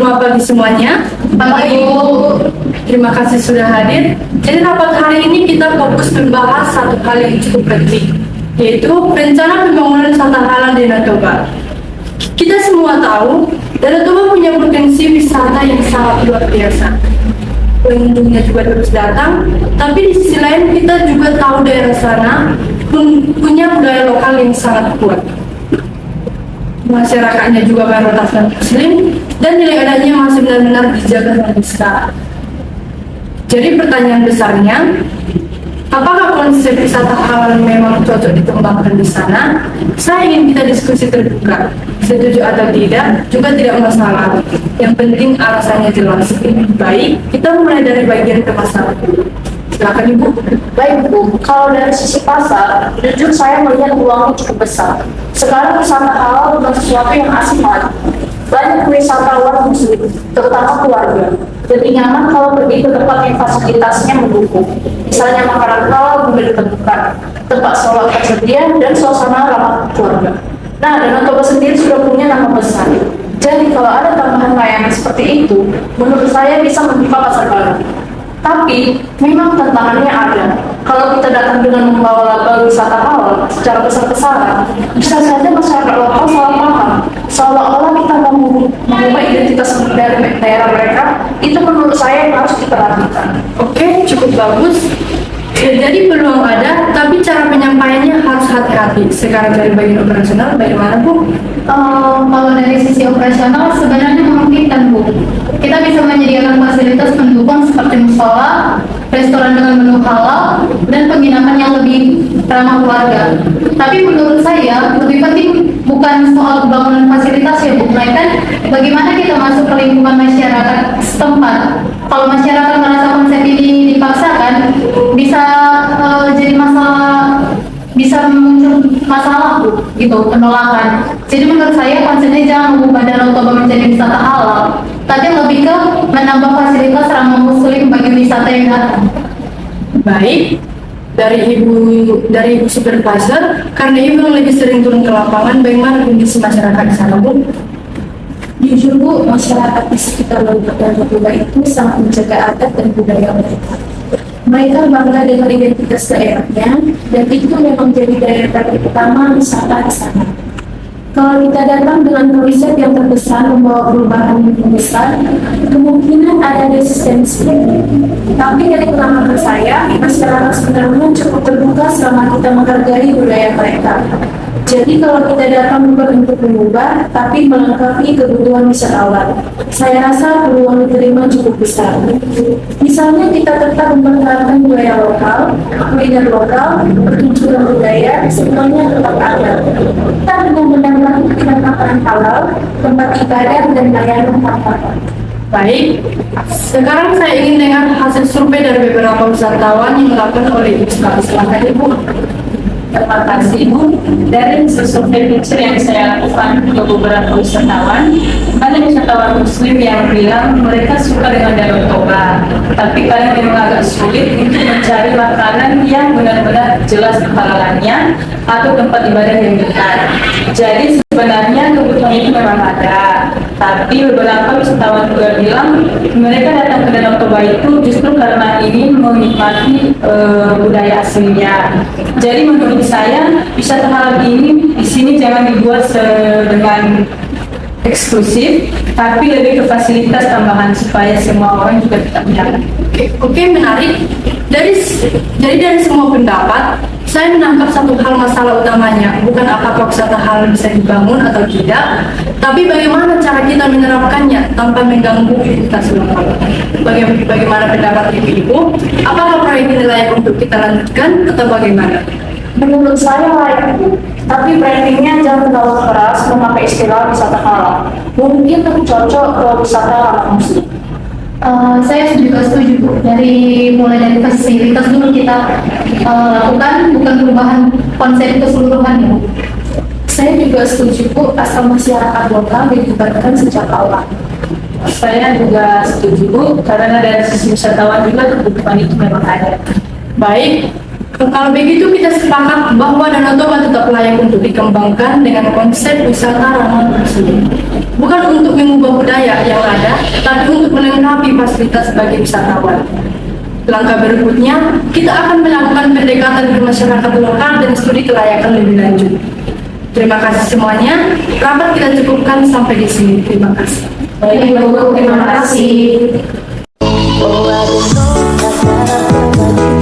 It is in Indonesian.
Selamat pagi semuanya. Pagi, Bu. Terima kasih sudah hadir. Jadi rapat hari ini kita fokus membahas satu hal yang cukup penting, yaitu rencana pembangunan wisata halal di Danau Toba. Kita semua tahu, Danau Toba punya potensi wisata yang sangat luar biasa. Pengunjungnya juga terus datang, tapi di sisi lain kita juga tahu daerah sana punya budaya lokal yang sangat kuat. Masyarakatnya juga mayoritas muslim dan nilai adanya masih benar-benar dijaga dan besar. Jadi pertanyaan besarnya, apakah konsep wisata halal memang cocok dikembangkan di sana? Saya ingin kita diskusi terbuka. Setuju atau tidak juga tidak masalah. Yang penting alasannya jelas. Baik, kita mulai dari bagian kemasalah dulu. Silakan Ibu. Baik, Bu. Kalau dari sisi pasar, jujur saya melihat peluangnya cukup besar. Sekarang wisata halal bukan sesuatu yang asing lagi. Banyak wisatawan muslim, terutama keluarga, lebih nyaman kalau pergi ke tempat yang fasilitasnya mendukung. Misalnya makanan halal mudah ditemukan, tempat sholat tersedia, dan suasana ramah keluarga. Nah, Danau Toba sendiri sudah punya nama besar. Jadi kalau ada tambahan layanan seperti itu, menurut saya bisa membuka pasar baru. Tapi memang tantangannya ada. Kalau kita datang dengan membawa label wisata halal secara besar-besaran, bisa saja masyarakat lokal salah paham. Seolah-olah kita mau mengubah identitas dari daerah mereka. Itu menurut saya yang harus diperhatikan. Oke, cukup bagus. Jadi peluang ada, tapi cara penyampaiannya harus hati-hati. Sekarang dari bagian operasional, bagaimana Bu? Kalau dari sisi operasional sebenarnya memungkinkan, Bu. Kita bisa menyediakan fasilitas pendukung seperti musola, restoran dengan menu halal, dan penginapan yang lebih ramah keluarga. Tapi menurut saya lebih penting bukan soal pembangunan fasilitas ya, Bu, melainkan bagaimana kita masuk ke lingkungan masyarakat setempat. Kalau masyarakat merasa konsep ini dipaksakan, bisa jadi masalah, bisa muncul masalah, Bu, gitu, penolakan. Jadi menurut saya konsepnya jangan mengubah Danau Toba menjadi wisata halal, tapi lebih ke menambah fasilitas ramah muslim bagi wisata yang datang. Baik, dari Ibu Supervisor, karena Ibu yang lebih sering turun ke lapangan, bagaimana kondisi masyarakat di sana, Bu? Jujur, Bu, masyarakat di sekitar Danau Toba itu sangat menjaga adat dan budaya mereka. Mereka bangga dengan identitas daerahnya, dan itu memang jadi daya tarik utama wisata di sana. Kalau kita datang dengan konsep yang terbesar membawa perubahan yang besar, kemungkinan ada resistensi. Tapi dari pengalaman saya, masyarakat sebenarnya cukup terbuka selama kita menghargai budaya mereka. Jadi kalau kita datang bukan untuk mengubah, tapi melengkapi kebutuhan wisatawan, saya rasa peluang diterima cukup besar. Misalnya kita tetap mempertahankan budaya lokal, kuliner lokal, pertunjukan budaya, semuanya tetap ada. Kita dengan menambahkan makanan halal, tempat ibadah, dan layanan tambahan. Baik, sekarang saya ingin dengar hasil survei dari beberapa wisatawan yang dilakukan oleh Ibu. Silakan Ibu. Terima kasih Bu. Dari survei picture yang saya lakukan ke beberapa wisatawan, ada wisatawan muslim yang bilang mereka suka dengan Danau Toba, tapi kadang memang agak sulit untuk mencari makanan yang benar-benar jelas kehalalannya atau tempat ibadah yang dekat. Jadi sebenarnya kebutuhan itu memang ada, tapi beberapa wisatawan juga bilang mereka datang ke Danau Toba itu justru karena ingin menikmati budaya aslinya. Jadi menurut saya wisata halal ini di sini jangan dibuat dengan eksklusif, tapi lebih ke fasilitas tambahan supaya semua orang juga tetap nyaman. Oke, menarik. Jadi dari semua pendapat, saya menangkap satu hal masalah utamanya, bukan apakah wisata halal bisa dibangun atau tidak, tapi bagaimana cara kita menerapkannya tanpa mengganggu aktivitas lokal. Bagaimana pendapat Ibu? Apakah proyek ini layak untuk kita lanjutkan atau bagaimana? Menurut saya layak, tapi brandingnya jangan terlalu keras memakai istilah wisata halal. Mungkin lebih cocok ke wisata ramah muslim. Saya juga setuju, Bu. Mulai dari fasilitas dulu kita lakukan, bukan perubahan konsep keseluruhan, ya. Saya juga setuju, Bu, asal masyarakat lokal dilibatkan sejak awal. Saya juga setuju Bu, karena dari sisi wisatawan juga kebutuhan itu memang ada. Baik, kalau begitu kita sepakat bahwa Danau Toba tetap layak untuk dikembangkan dengan konsep wisata ramah muslim. Bukan untuk mengubah budaya yang ada, tapi untuk melengkapi fasilitas bagi wisatawan. Langkah berikutnya, kita akan melakukan pendekatan ke masyarakat lokal dan studi kelayakan lebih lanjut. Terima kasih semuanya. Rapat kita cukupkan sampai di sini. Terima kasih. Baik, Ibu, terima kasih. Oh, I don't know,